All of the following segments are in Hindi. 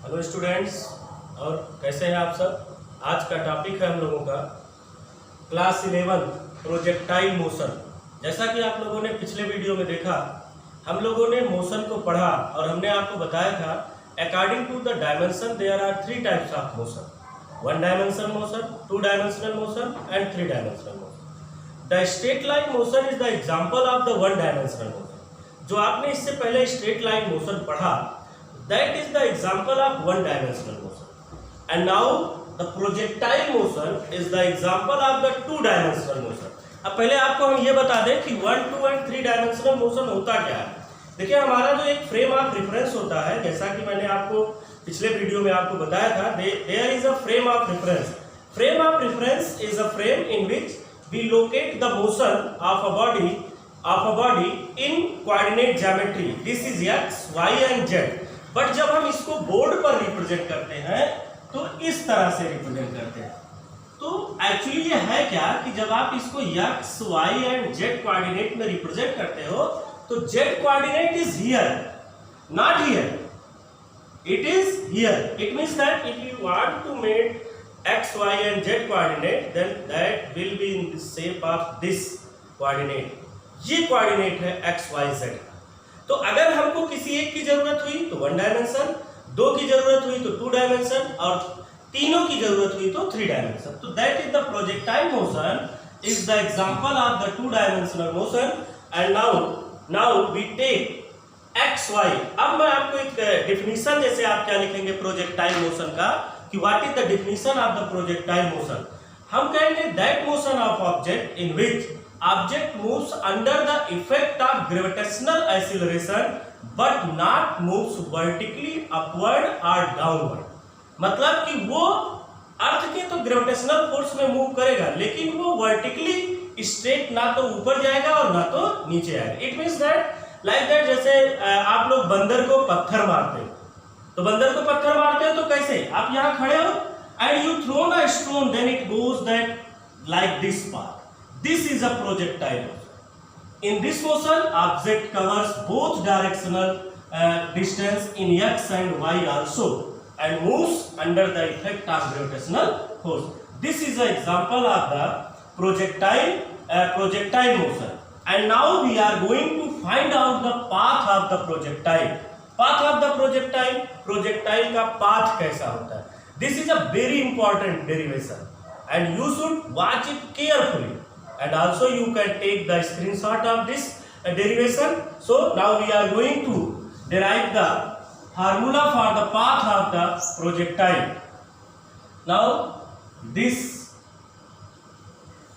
हेलो स्टूडेंट्स, और कैसे हैं आप सब। आज का टॉपिक है हम लोगों का क्लास 11 प्रोजेक्टाइल मोशन। जैसा कि आप लोगों ने पिछले वीडियो में देखा, हम लोगों ने मोशन को पढ़ा और हमने आपको बताया था according to the dimension there are 3 types of motion, 1 dimensional motion, 2 dimensional motion and 3 dimensional motion. The straight line motion is the example of the 1 dimensional motion. जो आपने इससे पहले स्ट्रेट लाइन मोशन पढ़ा, that is the example of 1 dimensional motion, and now the projectile motion is the example of the 2 dimensional motion। अब पहले आपको हम ये बता दें कि 1, 2 and 3 डायमेंशनल मोशन होता क्या है। देखिए, हमारा जो एक फ्रेम ऑफ रेफरेंस होता है, जैसा कि मैंने आपको पिछले वीडियो में आपको बताया था, there is a frame of reference। frame of reference is a frame in which we locate the motion of a body in coordinate geometry। This is x, y and z। But जब हम इसको बोर्ड पर रिप्रेजेंट करते हैं तो इस तरह से रिप्रेजेंट करते हैं। तो एक्चुअली ये है क्या कि जब आप इसको x, y and z coordinate में रिप्रेजेंट करते हो तो z coordinate is here, not here, it is here. It means that if you want to make x, y and z coordinate, then that will be in the shape of this coordinate. ये कोऑर्डिनेट है x, y, z। तो अगर हमको किसी एक की जरूरत हुई तो 1 डायमेंशन, 2 की जरूरत हुई तो 2 डायमेंशन और तीनों की जरूरत हुई तो 3 डायमेंशन। तो that is the projectile motion is the example of the 2 dimensional motion. And now we take x y. अब मैं आपको एक डेफिनेशन, जैसे आप क्या लिखेंगे प्रोजेक्टाइल मोशन का, कि what is the definition of the projectile motion. हम कहेंगे that motion of object in which object moves under the effect of gravitational acceleration but not moves vertically upward or downward। मतलब कि वो अर्थ के तो ग्रेविटेशनल फोर्स में मूव करेगा, लेकिन वो वर्टिकली स्ट्रेट ना तो ऊपर जाएगा और ना तो नीचे आएगा। It means that like that, जैसे आप लोग बंदर को पत्थर मारते हो, तो बंदर को पत्थर मारते हो तो कैसे, आप यहाँ खड़े हो and you throw a stone, then it goes that like this path. This is a projectile motion. In this motion, object covers both directional distance in x and y also, and moves under the effect of gravitational force. This is an example of the projectile motion. And now we are going to find out the path of the projectile. Path of the projectile का path कैसा होता है? This is a very important derivation, and you should watch it carefully. And also you can take the screenshot of this derivation. So now we are going to derive the formula for the path of the projectile. Now this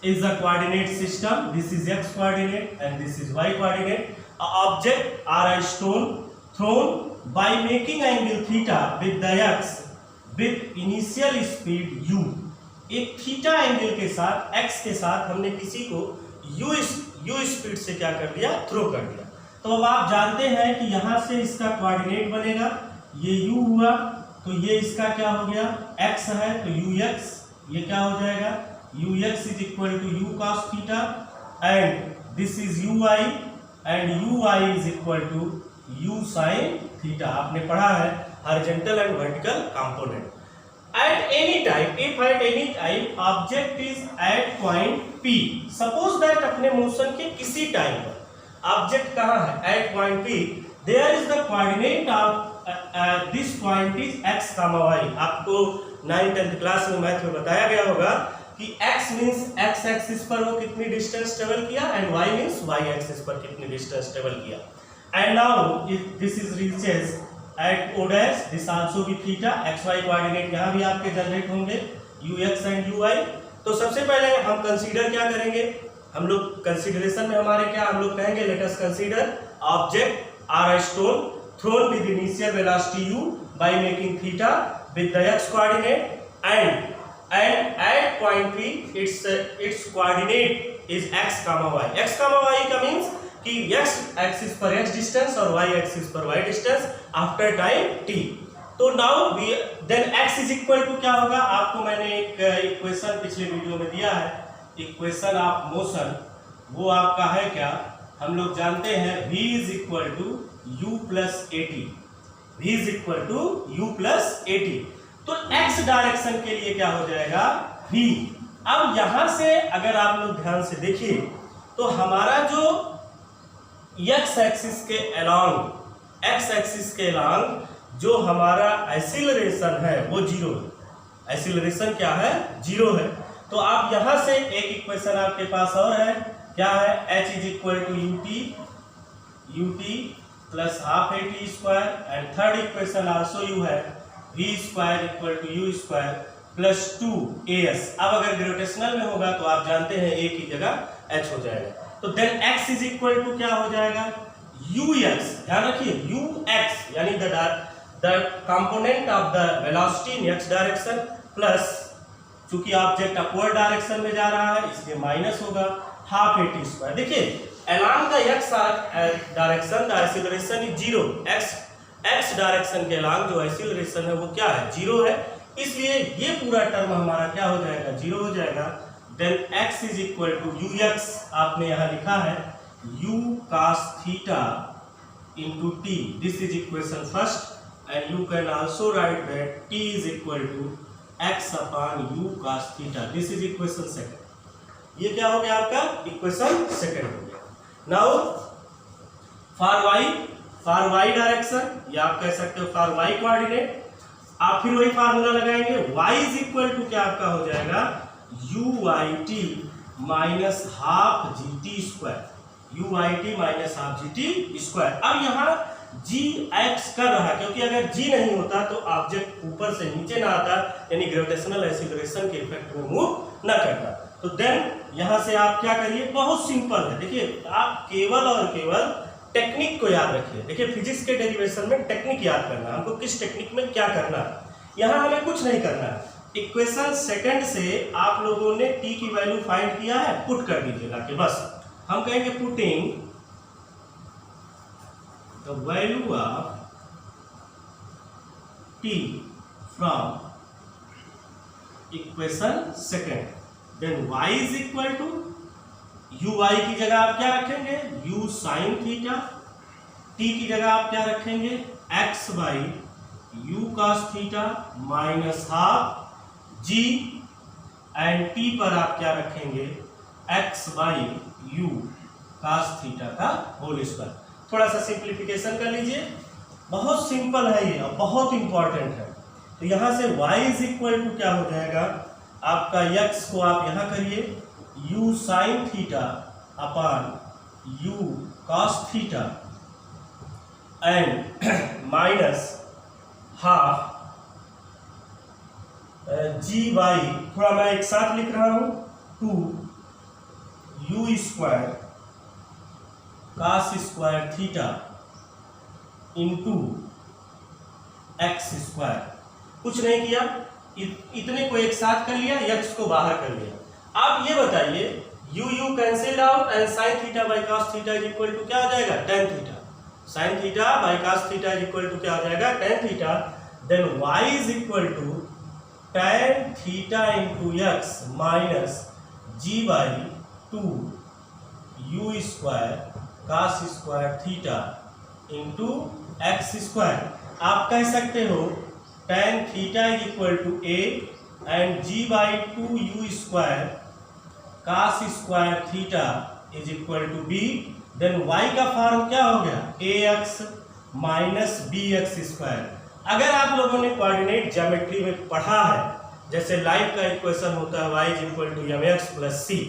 is the coordinate system. This is x coordinate and this is y coordinate. An object or a stone thrown by making angle theta with the x with initial speed u। एक थीटा एंगल के साथ x के साथ हमने किसी को u स्पीड से क्या कर दिया, थ्रो कर दिया। तो अब आप जानते हैं कि यहाँ से इसका कोऑर्डिनेट बनेगा, ये u हुआ तो ये इसका क्या हो गया, x है तो ux, ये क्या हो जाएगा, ux is equal to u cos theta and this is ui and ui is equal to u sin theta. आपने पढ़ा है horizontal and vertical component. At any time, if at any time object is at point P, suppose that अपने मोशन के किसी टाइम पर ऑब्जेक्ट कहाँ है, at point P, there is the coordinate of this point is x, y। आपको 9th-10th क्लास में मैथ में बताया गया होगा कि x मीन्स x एक्सिस पर वो कितनी डिस्टेंस ट्रेवल किया and y means y axis पर कितनी डिस्टेंस ट्रेवल किया। And now if this is reaches at o dash, this also with theta, x y coordinate यहाँ भी आपके जनरेट होंगे ux and ui। तो सबसे पहले हम कंसीडर क्या करेंगे, हम लोग कंसीडरेशन में हमारे क्या, हम लोग कहेंगे let us consider object or a stone thrown with initial velocity u by making theta with the x coordinate and at point P its coordinate is x, y। x, y का मीन्स कि x एक्सिस पर x डिस्टेंस और y एक्सिस पर y distance after time t। तो now we then x is equal to क्या होगा, आपको मैंने एक इक्वेशन पिछले वीडियो में दिया है, इक्वेशन ऑफ मोशन। वो आपका है क्या, हम लोग जानते हैं v is equal to u plus at। v is equal to u plus at। तो x डायरेक्शन के लिए क्या हो जाएगा v। अब यहां से अगर आप लोग ध्यान से देखिए तो हमारा जो x एक्सिस के अलोंग जो हमारा एक्सीलरेशन है वो जीरो है। एक्सीलरेशन क्या है, जीरो है। तो आप यहां से एक इक्वेशन आपके पास और है, क्या है, h is equal to ut plus half at square and third equation also you है v square equal to u square plus 2as। अब अगर ग्रेविटेशनल में होगा तो आप जानते हैं a की जगह h हो जाएगा। तो then x is equal to क्या हो जाएगा ux। ध्यान रखिए ux यानी the component of the velocity in x direction plus, चूंकि ऑब्जेक्ट अपवर्ड डायरेक्शन में जा रहा है इसलिए माइनस होगा हाफ at स्क्वायर। देखिए along the x direction the acceleration is zero. x direction के along जो एक्सीलरेशन है वो क्या है, जीरो है, इसलिए ये पूरा टर्म हमारा क्या हो जाएगा, जीरो हो जाएगा। Then x is equal to ux, आपने यहाँ लिखा है u cos theta into T, this is equation first and you can also write that t is equal to x upon u cos theta, this is equation second. ये क्या हो गया आपका इक्वेशन सेकंड हो गया। नाउ फॉर y डायरेक्शन, या आप कह सकते हो फॉर y कोऑर्डिनेट, आप फिर वही फार्मूला लगाएंगे, y इज इक्वल टू क्या आपका हो जाएगा ut minus half gt square, ut minus half gt square. अब यहाँ g एक्ट कर रहा है, क्योंकि अगर g नहीं होता तो ऑब्जेक्ट ऊपर से नीचे ना आता, यानी ग्रेविटेशनल एक्सीलरेशन के इफेक्ट में मूव ना करता। तो देन यहां से आप क्या करिए, बहुत सिंपल है। देखिए आप केवल और केवल टेक्निक को याद रखिए। देखिए फिजिक्स के डेरिवेशन में टेक्निक याद करना, हमको किस टेक्निक में क्या करना है। यहां हमें कुछ नहीं करना है, इक्वेशन सेकंड से आप लोगों ने t की वैल्यू फाइंड किया है, पुट कर दीजिएगा कि बस हम कहेंगे putting the value of t from equation second, then y is equal to uy की जगह आप क्या रखेंगे u साइन थीटा, t की जगह आप क्या रखेंगे x by u cos theta minus half g, and t पर आप क्या रखेंगे x by u cos theta का होल स्क्वायर। थोड़ा सा सिंप्लीफिकेशन कर लीजिए, बहुत सिंपल है ये, बहुत इंपॉर्टेंट है। तो यहां से y इज इक्वल टू क्या हो जाएगा आपका, x को आप यहां करिए u sine theta upon u cos theta and minus half g by, थोड़ा मैं एक साथ लिख रहा हूं, 2 u square cos square theta into x square. कुछ नहीं किया, इतने को एक साथ कर लिया, x को बाहर कर लिया। आप ये बताइए u cancel out and sin theta by cos theta is equal to क्या हो जाएगा tan theta, sin theta by cos theta is equal to क्या हो जाएगा tan theta. Then y is equal to tan theta into x minus g by 2 u square cos square theta into x square. आप कह सकते हो tan theta is equal to a and g by 2 u square cos square theta is equal to b। Then y का फॉर्म क्या हो गया ax माइनस bx स्क्वायर। अगर आप लोगों ने कोऑर्डिनेट ज्योमेट्री में पढ़ा है, जैसे लाइट का इक्वेशन होता है y is equal to mx plus c,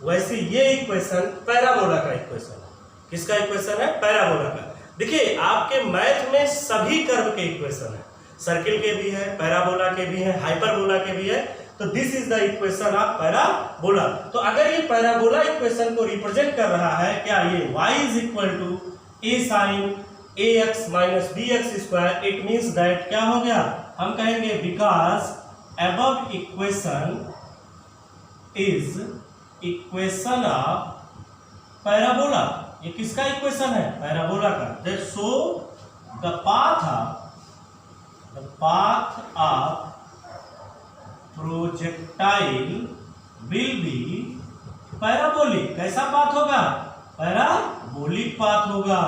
वैसे ये इक्वेशन पैराबोला का इक्वेशन है। किसका इक्वेशन है, पैराबोला का। देखिए आपके मैथ में सभी कर्व के इक्वेशन है, सर्किल के भी है, पैराबोला के भी है, हाइपरबोला के भी है। तो this is the equation of parabola. तो अगर ये पैराबोला इक्वेशन को रिप्रेजेंट कर रहा है, क्या ये y is equal to a sine ax minus bx square, it means that क्या हो गया, हम कहेंगे because above equation is equation of parabola. ये किसका इक्वेशन है, पैराबोला का। That so the path of projectile will be parabolic. कैसा पाथ होगा, पैराबोलिक पाथ होगा।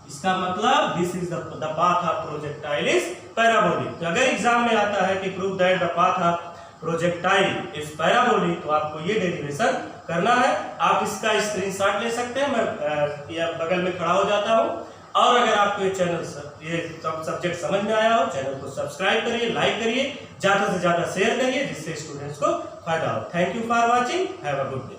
इसका मतलब this is the path of projectile is parabolic. अगर एग्जाम में आता है कि prove that the path of projectile is parabolic, तो आपको ये डेरिवेशन करना है। आप इसका स्क्रीनशॉट ले सकते हैं, मैं या बगल में खड़ा हो जाता हूँ। और अगर आपको ये चैनल ये सब्जेक्ट समझ में आया हो, चैनल को सब्सक्राइब करिए, लाइक करिए, ज़्यादा से ज़्यादा शेयर करिए, जिससे स्टूडेंट्स को फायदा हो। Thank you for watching, have a good day.